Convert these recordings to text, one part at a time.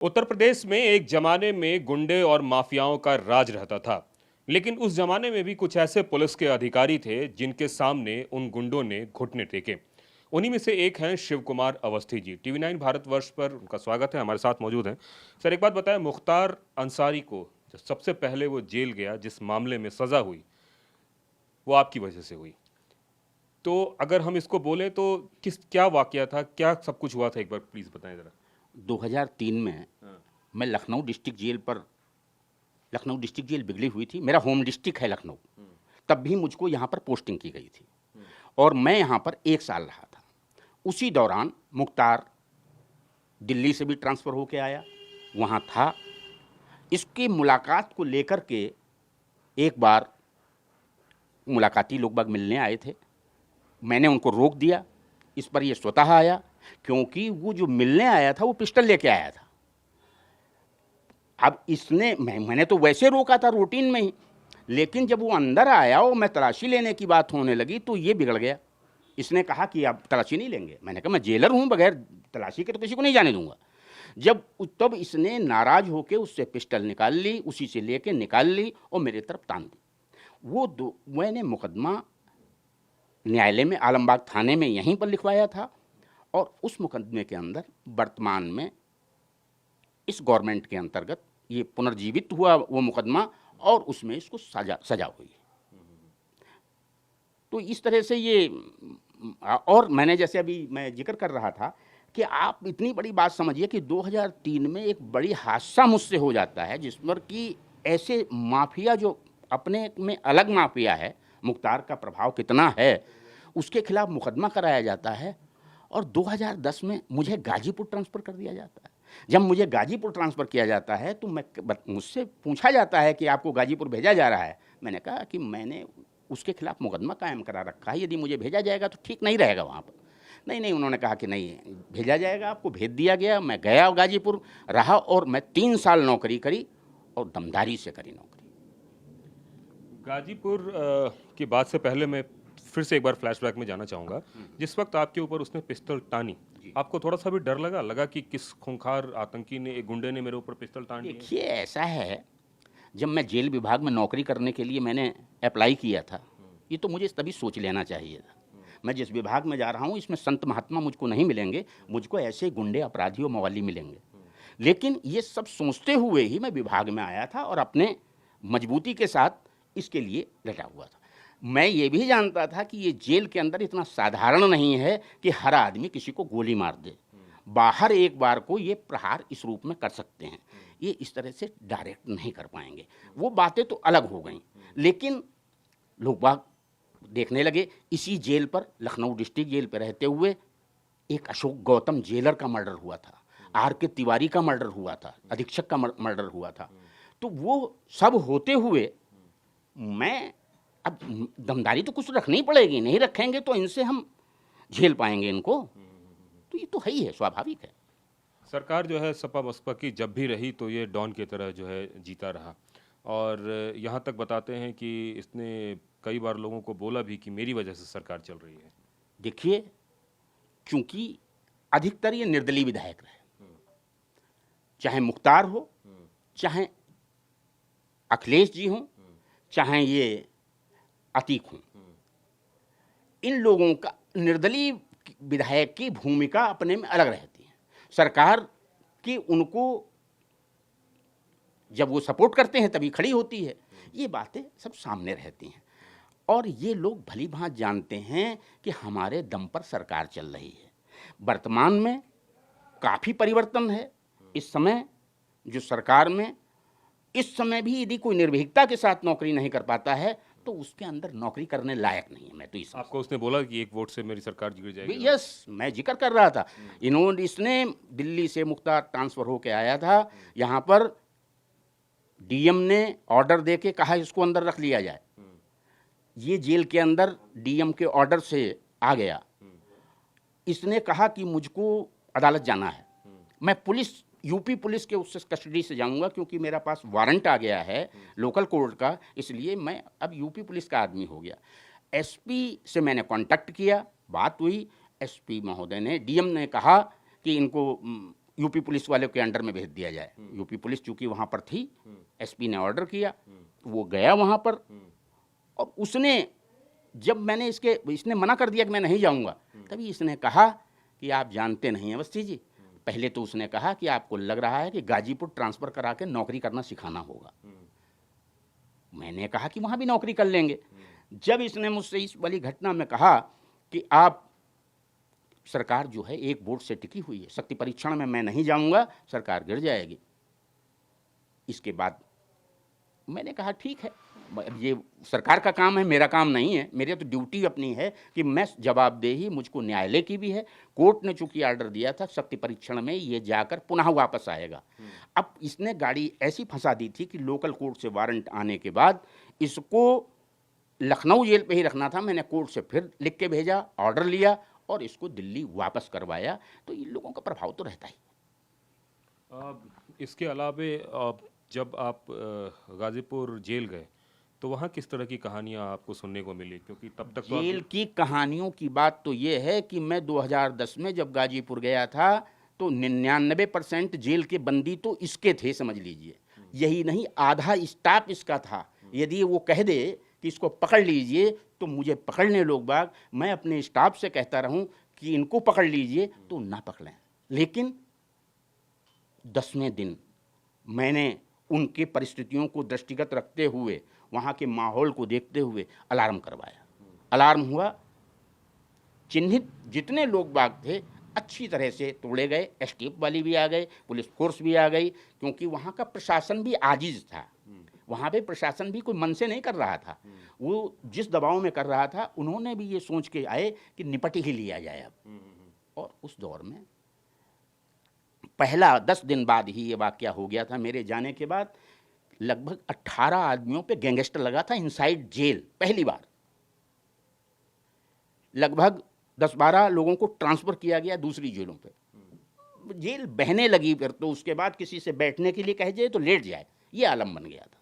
उत्तर प्रदेश में एक जमाने में गुंडे और माफियाओं का राज रहता था। लेकिन उस जमाने में भी कुछ ऐसे पुलिस के अधिकारी थे जिनके सामने उन गुंडों ने घुटने टेके। उन्हीं में से एक हैं शिव कुमार अवस्थी जी। टीवी 9 भारतवर्ष पर उनका स्वागत है, हमारे साथ मौजूद हैं। सर, एक बात बताएं, मुख्तार अंसारी को जो सबसे पहले वो जेल गया, जिस मामले में सजा हुई वो आपकी वजह से हुई। तो अगर हम इसको बोलें तो क्या वाकया था, क्या सब कुछ हुआ था, एक बार प्लीज बताएं जरा। 2003 में हाँ। मैं लखनऊ डिस्ट्रिक्ट जेल बिगड़ी हुई थी। मेरा होम डिस्ट्रिक्ट है लखनऊ। तब भी मुझको यहाँ पर पोस्टिंग की गई थी और मैं यहाँ पर 1 साल रहा था। उसी दौरान मुख्तार दिल्ली से भी ट्रांसफ़र होके आया, वहाँ था। इसकी मुलाकात को लेकर के एक बार मुलाकाती लोग बाग मिलने आए थे। मैंने उनको रोक दिया। इस पर ये स्वतः आया, क्योंकि वो जो मिलने आया था वो पिस्टल लेके आया था। अब मैंने तो वैसे रोका था रूटीन में ही, लेकिन जब वो अंदर आया और मैं तलाशी लेने की बात होने लगी तो ये बिगड़ गया। इसने कहा कि आप तलाशी नहीं लेंगे। मैंने कहा मैं जेलर हूँ, बगैर तलाशी के तो किसी को नहीं जाने दूंगा। तब इसने नाराज होकर उससे पिस्टल निकाल ली, उसी से लेके निकाल ली और मेरे तरफ तान दी। मैंने मुकदमा न्यायालय में आलमबाग थाने में यहीं पर लिखवाया था और उस मुकदमे के अंदर वर्तमान में इस गवर्नमेंट के अंतर्गत ये पुनर्जीवित हुआ वो मुकदमा और उसमें इसको सजा हुई। तो इस तरह से ये और मैंने जैसे अभी मैं जिक्र कर रहा था कि आप इतनी बड़ी बात समझिए कि 2003 में एक बड़ी हादसा मुझसे हो जाता है, जिस पर कि ऐसे माफिया जो अपने में अलग माफिया है, मुख्तार का प्रभाव कितना है, उसके खिलाफ मुकदमा कराया जाता है और 2010 में मुझे गाजीपुर ट्रांसफ़र कर दिया जाता है। जब मुझे गाजीपुर ट्रांसफ़र किया जाता है तो मुझसे पूछा जाता है कि आपको गाजीपुर भेजा जा रहा है। मैंने कहा कि मैंने उसके खिलाफ मुकदमा कायम करा रखा है, यदि मुझे भेजा जाएगा तो ठीक नहीं रहेगा वहाँ पर। नहीं, उन्होंने कहा कि नहीं, भेजा जाएगा, आपको भेज दिया गया। मैं गया गाजीपुर, रहा और मैं 3 साल नौकरी करी और दमदारी से करी नौकरी। गाजीपुर की बात से पहले मैं फिर से एक बार फ्लैशबैक में जाना चाहूँगा। जिस वक्त आपके ऊपर उसने पिस्तौल टानी, आपको थोड़ा सा भी डर लगा कि किस खूंखार आतंकी ने, एक गुंडे ने मेरे ऊपर पिस्तौल टान दिया? देखिए, ऐसा है, जब मैं जेल विभाग में नौकरी करने के लिए मैंने अप्लाई किया था, ये तो मुझे तभी सोच लेना चाहिए था। मैं जिस विभाग में जा रहा हूँ इसमें संत महात्मा मुझको नहीं मिलेंगे, मुझको ऐसे गुंडे, अपराधी और मवाली मिलेंगे। लेकिन ये सब सोचते हुए ही मैं विभाग में आया था और अपने मजबूती के साथ इसके लिए डटा हुआ था। मैं ये भी जानता था कि ये जेल के अंदर इतना साधारण नहीं है कि हर आदमी किसी को गोली मार दे। बाहर एक बार को ये प्रहार इस रूप में कर सकते हैं, ये इस तरह से डायरेक्ट नहीं कर पाएंगे। वो बातें तो अलग हो गई, लेकिन लोग बाग देखने लगे। इसी जेल पर, लखनऊ डिस्ट्रिक्ट जेल पर रहते हुए एक अशोक गौतम जेलर का मर्डर हुआ था, RK तिवारी का मर्डर हुआ था, अधीक्षक का मर्डर हुआ था। तो वो सब होते हुए मैं अब दमदारी तो कुछ रखनी पड़ेगी, नहीं रखेंगे तो इनसे हम झेल पाएंगे इनको, तो ये तो है ही है, स्वाभाविक है। सरकार जो है सपा बसपा की जब भी रही तो ये डॉन की तरह जो है जीता रहा, और यहाँ तक बताते हैं कि इसने कई बार लोगों को बोला भी कि मेरी वजह से सरकार चल रही है। देखिए, क्योंकि अधिकतर ये निर्दलीय विधायक रहे, चाहे मुख्तार हो, चाहे अखिलेश जी हों, चाहे ये अतीक हों, इन लोगों का निर्दलीय विधायक की भूमिका अपने में अलग रहती है। सरकार की उनको जब वो सपोर्ट करते हैं तभी खड़ी होती है। ये बातें सब सामने रहती हैं और ये लोग भली भांति जानते हैं कि हमारे दम पर सरकार चल रही है। वर्तमान में काफ़ी परिवर्तन है। इस समय जो सरकार में इस समय भी यदि कोई निर्भीकता के साथ नौकरी नहीं कर पाता है तो उसके अंदर नौकरी करने लायक नहीं है। मैं तो इस आपको उसने बोला कि एक वोट से मेरी सरकार गिर जाएगी? यस, मैं जिक्र कर रहा था। इसने दिल्ली से मुख्तार ट्रांसफ़र होकर आया था, यहाँ पर DM ने ऑर्डर दे के कहा इसको अंदर रख लिया जाए। ये जेल के अंदर DM के ऑर्डर से आ गया। इसने कहा कि मुझको अदालत जाना है, मैं यूपी पुलिस के उससे कस्टडी से जाऊंगा, क्योंकि मेरा पास वारंट आ गया है लोकल कोर्ट का, इसलिए मैं अब यूपी पुलिस का आदमी हो गया। SP से मैंने कांटेक्ट किया, बात हुई। SP महोदय ने, DM ने कहा कि इनको यूपी पुलिस वाले के अंडर में भेज दिया जाए। यूपी पुलिस चूंकि वहाँ पर थी, एसपी ने ऑर्डर किया, वो गया वहाँ पर, और उसने, जब मैंने इसने मना कर दिया कि मैं नहीं जाऊँगा, तभी इसने कहा कि आप जानते नहीं हैं अवस्थी जी। पहले तो उसने कहा कि आपको लग रहा है कि गाजीपुर ट्रांसफ़र करा के नौकरी करना सिखाना होगा। मैंने कहा कि वहाँ भी नौकरी कर लेंगे। जब इसने मुझसे इस वाली घटना में कहा कि आप, सरकार जो है एक वोट से टिकी हुई है, शक्ति परीक्षण में मैं नहीं जाऊंगा, सरकार गिर जाएगी। इसके बाद मैंने कहा ठीक है, ये सरकार का काम है, मेरा काम नहीं है। मेरी तो ड्यूटी अपनी है कि मैं जवाबदेही, मुझको न्यायालय की भी है। कोर्ट ने चूंकि ऑर्डर दिया था शक्ति परीक्षण में ये जाकर पुनः वापस आएगा। अब इसने गाड़ी ऐसी फंसा दी थी कि लोकल कोर्ट से वारंट आने के बाद इसको लखनऊ जेल पे ही रखना था। मैंने कोर्ट से फिर लिख के भेजा, ऑर्डर लिया और इसको दिल्ली वापस करवाया। तो इन लोगों का प्रभाव तो रहता ही। इसके अलावे जब आप गाजीपुर जेल गए तो वहाँ किस तरह की कहानियाँ आपको सुनने को मिली? क्योंकि तब तक जेल की कहानियों की बात तो ये है कि मैं 2010 में जब गाजीपुर गया था तो 99% जेल के बंदी तो इसके थे, समझ लीजिए। यही नहीं, आधा स्टाफ इसका था। यदि वो कह दे कि इसको पकड़ लीजिए तो मुझे पकड़ने लोग बाग, मैं अपने स्टाफ से कहता रहूं कि इनको पकड़ लीजिए तो ना पकड़ें। लेकिन 10वें दिन मैंने उनके परिस्थितियों को दृष्टिगत रखते हुए, वहाँ के माहौल को देखते हुए अलार्म करवाया। अलार्म हुआ, चिन्हित जितने लोग बाग थे अच्छी तरह से तोड़े गए। एसटीएफ वाली भी आ गए, पुलिस फोर्स भी आ गई, क्योंकि वहाँ का प्रशासन भी आजिज था। वहाँ पे प्रशासन भी कोई मन से नहीं कर रहा था, वो जिस दबाव में कर रहा था उन्होंने भी ये सोच के आए कि निपट ही लिया जाए अब। और उस दौर में पहला 10 दिन बाद ही ये वाकया हो गया था। मेरे जाने के बाद लगभग 18 आदमियों पे गैंगस्टर लगा था इनसाइड जेल, पहली बार। लगभग 10-12 लोगों को ट्रांसफ़र किया गया दूसरी जेलों पे। जेल बहने लगी। फिर तो उसके बाद किसी से बैठने के लिए कह जाए तो लेट जाए, ये आलम बन गया था।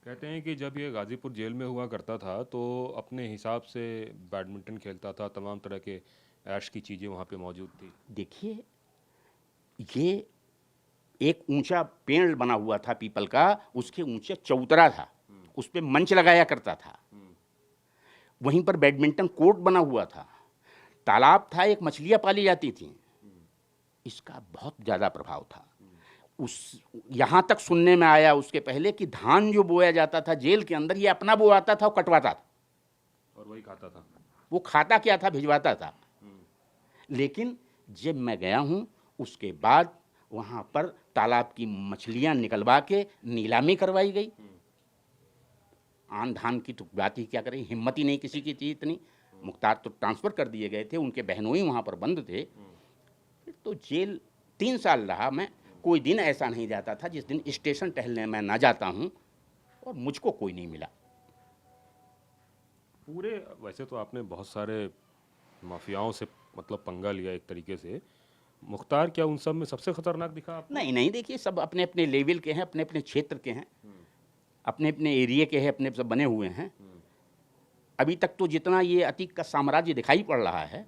कहते हैं कि जब ये गाजीपुर जेल में हुआ करता था तो अपने हिसाब से बैडमिंटन खेलता था, तमाम तरह के ऐश की चीज़ें वहाँ पे मौजूद थी। देखिए, ये एक ऊंचा पेड़ बना हुआ था पीपल का, उसके ऊंचे चौतरा था, उस पर मंच लगाया करता था। वहीं पर बैडमिंटन कोर्ट बना हुआ था, तालाब था, एक मछलियाँ पाली जाती थीं। इसका बहुत ज़्यादा प्रभाव था। यहाँ तक सुनने में आया उसके पहले कि धान जो बोया जाता था जेल के अंदर, ये अपना बोआता था और कटवाता था, और वही खाता था। वो खाता क्या था, भिजवाता था। लेकिन जब मैं गया हूँ उसके बाद वहाँ पर तालाब की मछलियाँ निकलवा के नीलामी करवाई गई। आन धान की तो बात ही क्या करें, हिम्मत ही नहीं किसी की थी इतनी। मुख्तार तो ट्रांसफ़र कर दिए गए थे, उनके बहनोई वहाँ पर बंद थे। फिर तो जेल 3 साल रहा मैं। कोई दिन ऐसा नहीं जाता था जिस दिन स्टेशन टहलने मैं ना जाता हूँ और मुझको कोई नहीं मिला। पूरे वैसे तो आपने बहुत सारे माफियाओं से मतलब पंगा लिया एक तरीके से, मुख्तार क्या उन सब में सबसे खतरनाक दिखा आपको? नहीं नहीं, देखिए सब अपने अपने लेवल के हैं, अपने अपने क्षेत्र के हैं, अपने अपने एरिया के हैं, अपने सब बने हुए हैं। अभी तक तो जितना ये अतीक का साम्राज्य दिखाई पड़ रहा है,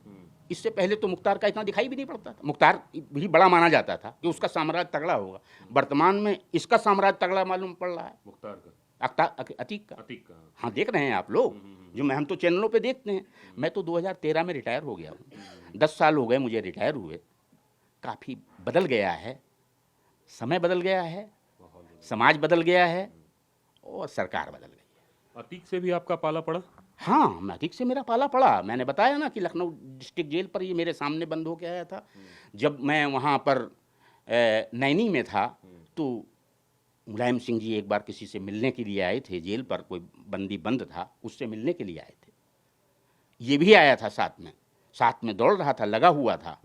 इससे पहले तो मुख्तार का इतना दिखाई भी नहीं पड़ता था। मुख्तार भी बड़ा माना जाता था कि उसका साम्राज्य तगड़ा होगा। वर्तमान में इसका साम्राज्य तगड़ा मालूम पड़ रहा है, मुख्तार का, अतीक का। अतीक का। हाँ, देख रहे हैं आप लोग, जो हम तो चैनलों पे देखते हैं। मैं तो 2013 में रिटायर हो गया हूँ। 10 साल हो गए मुझे रिटायर हुए। काफ़ी बदल गया है, समय बदल गया है, समाज बदल गया है और सरकार बदल गई है। अतीक से भी आपका पाला पड़ा? हाँ, मैं अतीक से मेरा पाला पड़ा। मैंने बताया ना कि लखनऊ डिस्ट्रिक्ट जेल पर ये मेरे सामने बंद हो के आया था। जब मैं वहाँ पर नैनी में था तो मुलायम सिंह जी एक बार किसी से मिलने के लिए आए थे जेल पर, कोई बंदी बंद था, उससे मिलने के लिए आए थे। ये भी आया था साथ में दौड़ रहा था, लगा हुआ था।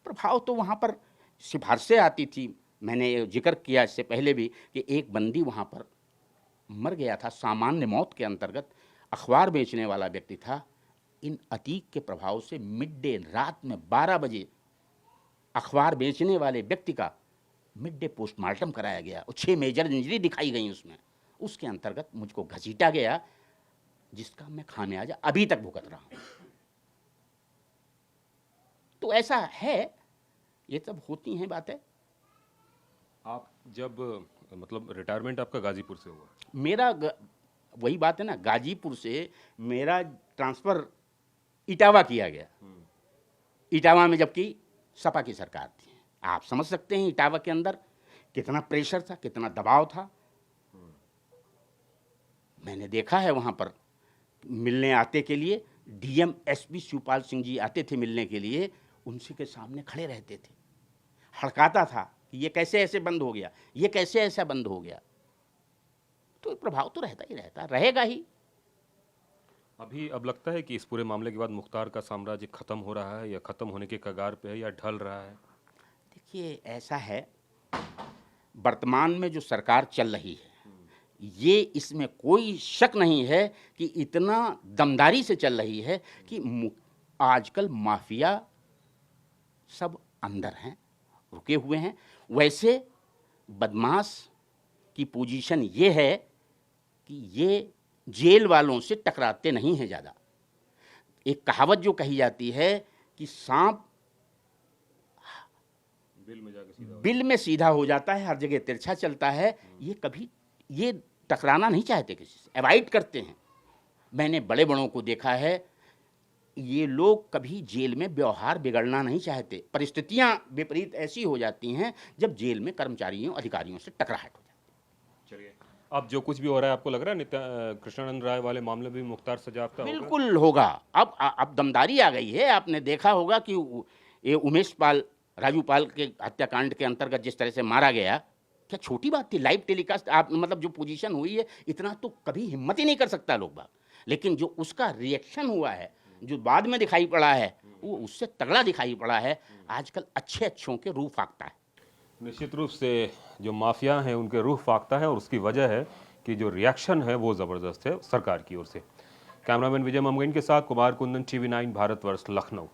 प्रभाव तो वहाँ पर सिफारिशें आती थी। मैंने जिक्र किया इससे पहले भी कि एक बंदी वहाँ पर मर गया था सामान्य मौत के अंतर्गत। अखबार बेचने वाला व्यक्ति था। इन अतीक के प्रभाव से मिड डे, रात में 12 बजे अखबार बेचने वाले व्यक्ति का मिड डे पोस्टमार्टम कराया गया और 6 मेजर इंजरी दिखाई गई उसमें। उसके अंतर्गत मुझको घसीटा गया, जिसका मैं खामियाजा अभी तक भुगत रहा हूँ। तो ऐसा है, ये सब होती हैं बातें। आप जब मतलब रिटायरमेंट आपका गाजीपुर से हुआ? वही बात है ना, गाजीपुर से मेरा ट्रांसफ़र इटावा किया गया। इटावा में जबकि सपा की सरकार थी। आप समझ सकते हैं इटावा के अंदर कितना प्रेशर था, कितना दबाव था। मैंने देखा है वहाँ पर मिलने आते के लिए डीएम एसपी शिवपाल सिंह जी आते थे मिलने के लिए, उनसे के सामने खड़े रहते थे, हड़काता था कि ये कैसे ऐसे बंद हो गया, ये कैसे ऐसा बंद हो गया। तो प्रभाव तो रहता ही रहता, रहेगा ही। अभी अब लगता है कि इस पूरे मामले के बाद मुख्तार का साम्राज्य खत्म हो रहा है या खत्म होने के कगार पे है या ढल रहा है? देखिए ऐसा है, वर्तमान में जो सरकार चल रही है ये, इसमें कोई शक नहीं है कि इतना दमदारी से चल रही है कि आजकल माफिया सब अंदर हैं, रुके हुए हैं। वैसे बदमाश की पोजीशन ये है कि ये जेल वालों से टकराते नहीं हैं ज़्यादा। एक कहावत जो कही जाती है कि सांप बिल में सीधा हो जाता है, हर जगह तिरछा चलता है। ये कभी ये टकराना नहीं चाहते, किसी से अवॉइड करते हैं। मैंने बड़े बड़ों को देखा है, ये लोग कभी जेल में व्यवहार बिगड़ना नहीं चाहते। परिस्थितियां विपरीत ऐसी हो जाती हैं जब जेल में कर्मचारियों अधिकारियों से टकराहट हो जाती है। चलिए, अब जो कुछ भी हो रहा है आपको लग रहा है कृष्णानंद राय वाले मामले में भी मुख्तार सजायाफ्ता होगा? बिल्कुल होगा। अब दमदारी आ गई है। आपने देखा होगा कि ये उमेश पाल, राजू पाल के हत्याकांड के अंतर्गत जिस तरह से मारा गया, क्या छोटी बात थी? लाइव टेलीकास्ट, आप मतलब जो पोजीशन हुई है, इतना तो कभी हिम्मत ही नहीं कर सकता लोग बाग। लेकिन जो उसका रिएक्शन हुआ है, जो बाद में दिखाई पड़ा है, वो उससे तगड़ा दिखाई पड़ा है। आजकल अच्छे अच्छों के रूह फाकता है। निश्चित रूप से जो माफिया हैं उनके रूह फाकता है और उसकी वजह है कि जो रिएक्शन है वो ज़बरदस्त है सरकार की ओर से। कैमरामैन विजय ममगइन के साथ कुमार कुंदन, TV9 भारतवर्ष, लखनऊ।